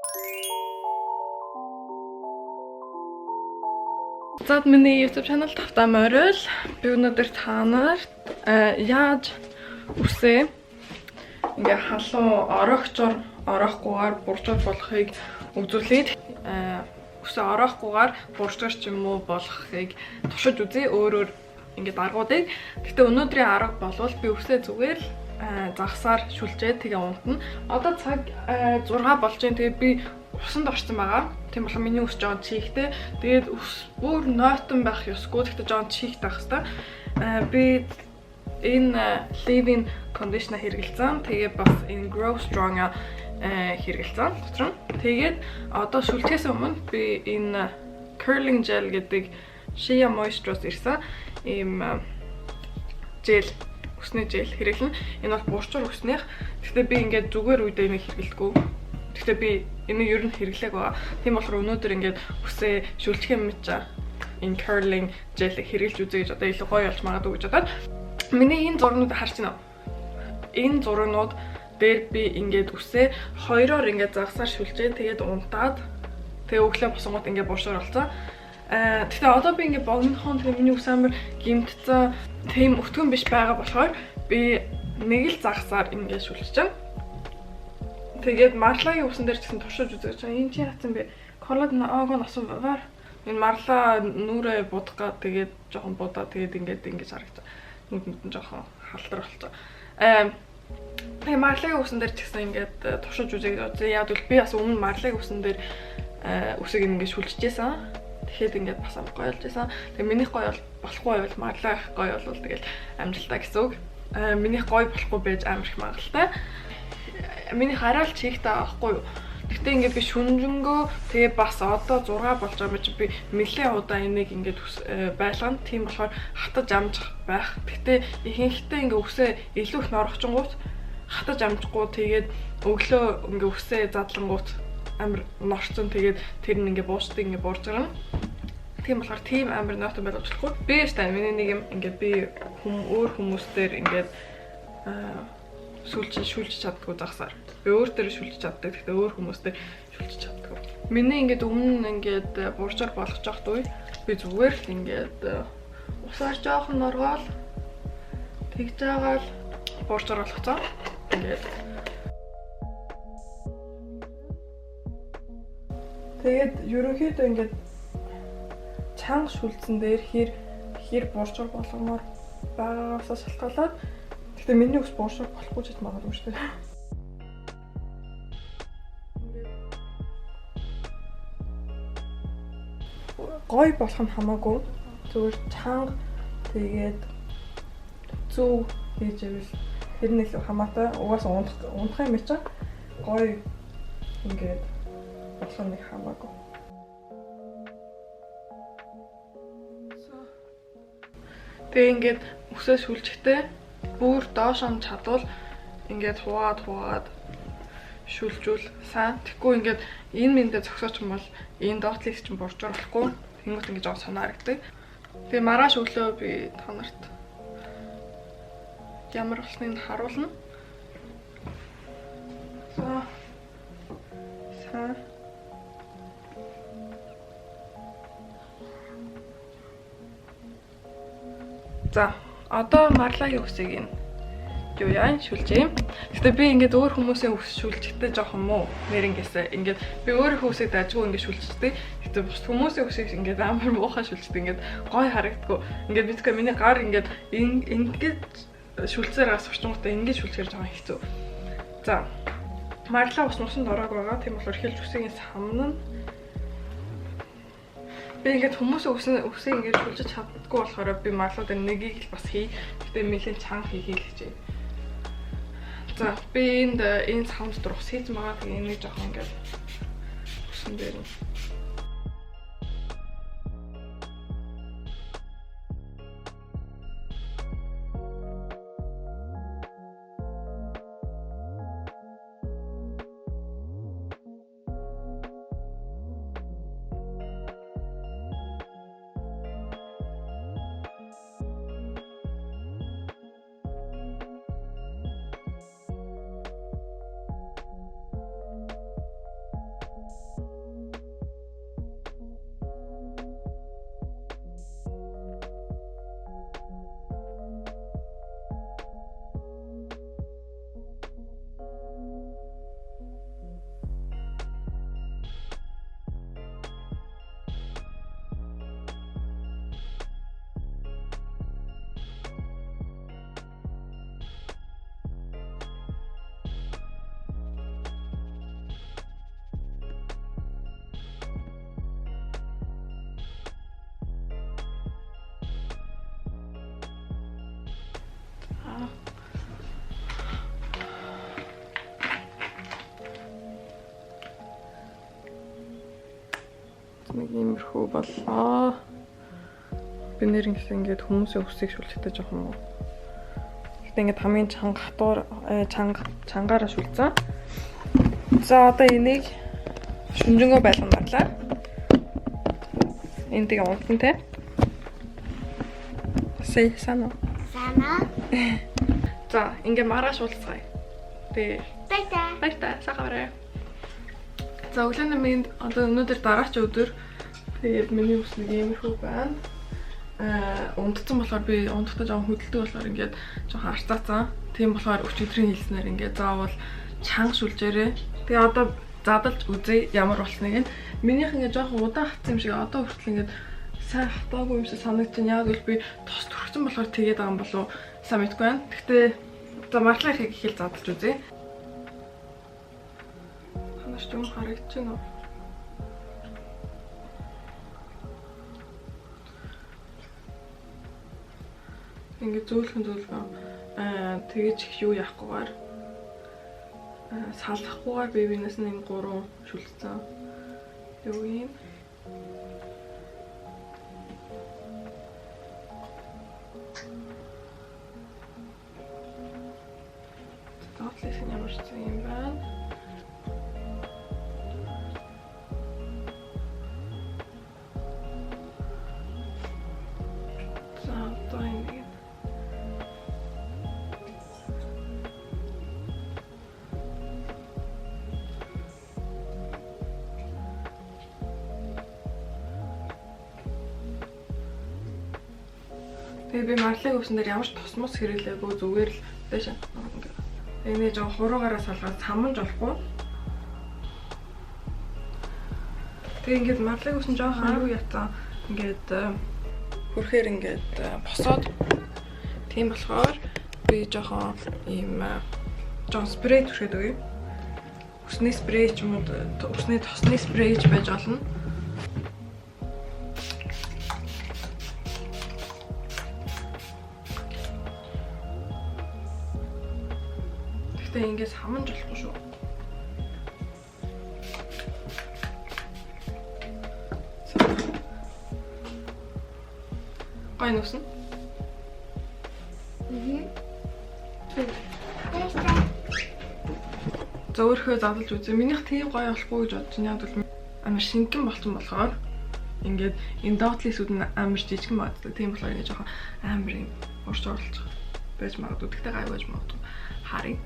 За миний YouTube channel Тавтаа Морил. Би өнөөдөр та нарт яаж үсээ ингээ халуун ороогчоор ороохгүйгээр буржуйж болохыг үзүүлээд үсээ ороохгүйгээр буржуйж ч юм уу болохыг туршиж үзье өөрөөр ингээ даргуудыг. Гэтэ өнөөдрийн арга болвол би үсээ зүгээр л загсаар шүлжээд тэгээ унтна. Одоо цаг 6 болж байна. Тэгээ би усанд орсон байгаа. Тийм болохоор миний ус жоон чихтэй. Тэгээд ус бүр нойтон байх ёсгүй. Гэхдээ жоон чихтэй байх хэвээр. Би энэ leave-in conditioner хэрэгэлсэн. Тэгээ бас энэ Grow Strong хэрэгэлсэн дотор нь. Тэгээд одоо шүлжихээс өмнө би энэ curling gel гэдэг Shea Moisture-оос ирсэн ийм gel усны жил хэрэглэн. Энэ бол бурчуур үснийх. Гэхдээ би ингээд зүгээр үедээ энийг хэрэглэдэггүй. Гэхдээ би энийг ер нь хэрэглээг байгаа. Тийм болохоор өнөөдөр ингээд үсээ шүлжих юм чи энэ curling gel хэрэглэж үзье гэж одоо илүү гоё болж магадгүй гэж бодоод. Миний энэ зургуудыг харж байна уу? Энэ зургууд дээр би ингээд үсээ хоёроор ингээд загсаар шүлжээ. Тэгээд унтаад тэгээ өглөө босонгууд ингээд буршуур болсон. Тэгэхээр одоо би ингээд богинохон тэгээ миний үс амар гимтсэн тийм өтгөн биш байгаа болохоор би нэг л загсаар ингээд шүлжиж байна. Тэгээд марлагийн үсэн дээр ч гэсэн туршиж үзэж байгаа. Энэ чи яатсан бэ? Колод аагаа насвар. Энэ марлаа нүрээ будах га тэгээд жоохон будаа тэгээд ингэж харагдаж. Нүдэнд нь жоохон халтар болцоо. Тэгээ марлагийн үсэн дээр ч гэсэн ингээд туршиж үзье гэж бодсон. Яг л би бас өмнө марлагийн үсэн дээр үсийг ингээд шүлжижсэн. Тэгэхэд ингээд бас гоё болж байсан. Тэгээ минийх гоё болохгүй байвал марлах гоё болвол тэгэл амжилтаа гэсэн үг. Минийх гоё болохгүй байж амар их магадлалтай. Минийх арай л чихтэй байхгүй юу. Гэхдээ ингээд би шүнжэнгөө тэгээ бас одоо 6 болж байгаа юм чи би нэлээд удаа энийг ингээд байлгана. Тийм болохоор хатаж амжих байх. Гэхдээ ихэнхдээ ингээд үсээ илүү их норохчингууд хатаж амжихгүй тэгээд өглөө ингээд үсээ задлангууд амар норцсон тэгээд тэр нь ингээ буушдаг ингээ буурж байгаа юм. Тийм болохоор тийм амар ноотон байж болохгүй. Би яштай миний нэг юм ингээ би өөр хүмүүстээр ингээд шүлж чаддгүй загсаар. Би өөр дээр шүлж чаддаг. Гэхдээ өөр хүмүүстээр шүлж чаддаггүй. Миний ингээд өмнө ингээд буурчаар болгож явахд үе би зүгээр л ингээд усаар жоохон норгоол тэгж байгаа л буурчаар болгоцоо. Ингээд тэгээд ерөнхийдөө ингээд чанга шүлцэн дээр хэр буурчаар болгомоор байгаагаас шалтгаалаад гэхдээ миний ус буурчаар болохгүй ч магадгүй шүү дээ. Гой болох нь хамаагүй. Зүгээр чанга тэгээд зүв хийж ивэл тэр нь илүү хамаатай. Угаасаа унтах юм чи гой ингээд болох нэг хамаагүй. Тэгээ ингээд үсээ шүлжихтэй бүр доош нь чадвал ингээд хуваад шүлжүүл сайн. Тэгэхгүй ингээд энэ мэндэ зогсооч юм бол энэ доотлыг чинь буржуур болохгүй. Тэнгуут ингээд жоо санаа харагдаг. Тэгээ маргааш өглөө би та нарт ямар болсныг харуулна. За, одоо марлагийн үсийг юу яа шүлжээ. Гэтэ би ингээд өөр хүмүүсийн үс шүлжихдээ жоохон муу нэрнгээсээ ингээд би өөрийнхөө үсийг дажгүй ингээд шүлждэг. Гэтэ бус хүмүүсийн үсийг ингээд амар муухай шүлждэг ингээд гой харагддаггүй. Ингээд би тэгэхээр миний гар ингээд ингээд шүлцээр гас орчингуудаа ингээд шүлжээр жоохон хэцүү. За, марлаа ус нусанд ороог байгаа. Тийм болохоор эхэлж үсгийн самнана. Би ингээд хүмүүсийн үсийг ингээд шүлжиж чаддаггүй болохоор би марлууд нэгийг л бас хий. Гэтэ нэлийн чанга хийхийг л хичээ. За би энэ саунд дээр ус хийж байгаа. Тэгээ энийг жоохон ингээд усан дээр нь нэг иймэрхүү боллоо. Би нэр ингээд хүмүүсийн үсийг шүлждэг жоохон. Гэтэ ингээд хамгийн чанга хатуур чангаараа шүлцэн. За одоо энийг шүнжэнгөө байлган барлаа. Энэ тэгээ унтсан те. Сэй санаа. Санаа. За ингээд маргааш уулзцгаая. Тэ. Баярлалаа. Баярлалаа. Сагавараа. За өглөөний минь одоо өнөөдөр дараач өдөр. Тэгээд миний ус нэг иймэрхүү байна. Унтцсан болохоор би унтахдаа жоохон хөдөлдөг болохоор ингээд жоохон арцаацсан. Тийм болохоор өч өдрийн хэлснээр ингээд заавал чанга шүлжээрээ. Тэгээ одоо задалж үзье ямар болсныг. Минийх ингээд жоохон удаан хатсан юм шиг одоо хүртэл ингээд сайн хатаагүй юм шиг санагдчихна. Яг л би тос төрчихсөн болохоор тэгээд байгаа юм болов сайн мэдгүй байна. Гэхдээ за мартлаа ихийг их хэл задалж үзье. Ханаш юм харагдчихна уу? Ингээд зөөлхөн тэгэж их юу яахгүйгээр салахгүйгээр бивинээс нь 3 шүлцэн. Юу юм? Татлаас нь ямар ч юм байна. За одоо ингэ тэгээ би марлыг өвсөн дээр ямар ч тосмос хэрэглээгүй зүгээр л дэшээ. Энийг жоо хуруугаараа салгаад саманж болохгүй. Тэгээ ингээд марлыг өвсөн жоохон юу ятсан. Ингээд хүрхээр ингээд босоод тийм болохоор би жоохон ийм жоо спрей түрхээд өгье. Усны спрей ч юм уу усны тосны спрей ч байж болно. Гэхдээ ингээс хаманж болохгүй шүү. Гой нүсэн. Зөөрхөө задлж үзье. Минийх тийм гоё болохгүй гэж бодож байна. Яг бол амар шингэн болсон болохоор ингээд энэ доотлисүүд нь амар жижигэн баддаг. Тийм болохоор ингэ жоохон амар юм урч орлож байж магадгүй. Тэгтээ гай байж магадгүй. Харъя.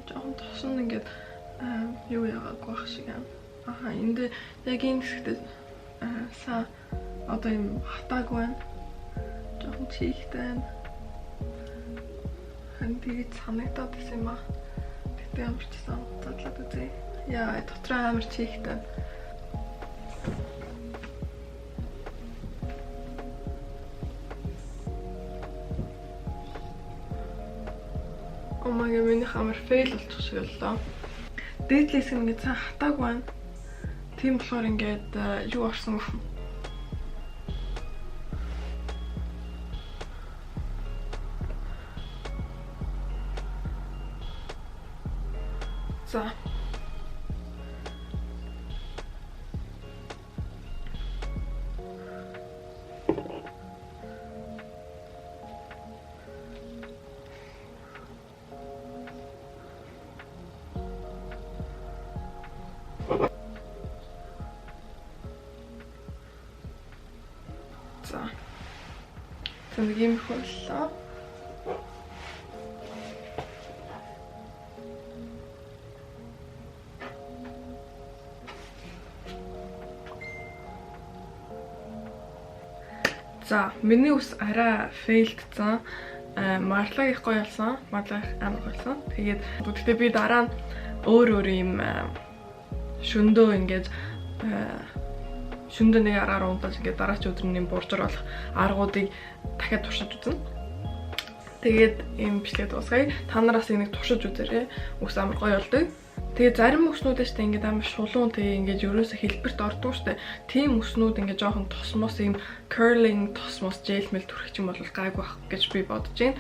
Жоохон тосон ингээд юу яагааг байх шиг юм. Аха энд яг энэ хэсэгт са одоо юм хатааг байна. Жоохон чихтэй байна. Хэн тэгээд санагдаад байсан юм аа. Тэгтээ ямар ч сан задлаад үзье. Яа дотроо амар чихтэй. Oh my god, миний хамар фейл болчих шиг боллоо. Дээдлээс ингээд цаа хатааг байна. Тийм болохоор ингээд юу орсон. За. За. Нэг юм боллоо. За, миний ус арай фейлдсан. Марлаг их гоё болсон. Марлаг амар гоё болсон. Тэгээд гэхдээ би дараа нь өөр юм шөндөө ингээд шөндөө нэг аргаар унтаж ингээд дараач өдөр нь буржир болох аргуудыг дахиад туршиж үзнэ. Тэгээд ийм бичлэгээ дуусгая. Та нараас энийг туршиж үзээрэй. Үс амар гоё болдог. Тэгээ зарим өснүүд нь штэ ингээд амар шулуун тэгээ ингээд ерөөсө хэлбэрт ордог штэ. Тийм өснүүд ингээд жоохон тосмос ийм curling тосмос жэлмэл түрэх юм бол гайгүй бах гэж би бодож байна.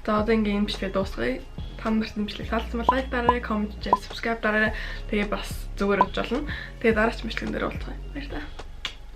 За одоо ингээд энэ бичлэгээ дуусгая. Та нарт энэ бичлэг таалсан бол лайк дараарай, комент хийгээ, subscribe дараарай. Тэгээ бас зүгээр өгч болно. Тэгээ дараач бичлэгэн дээр уулзъя. Баярлалаа.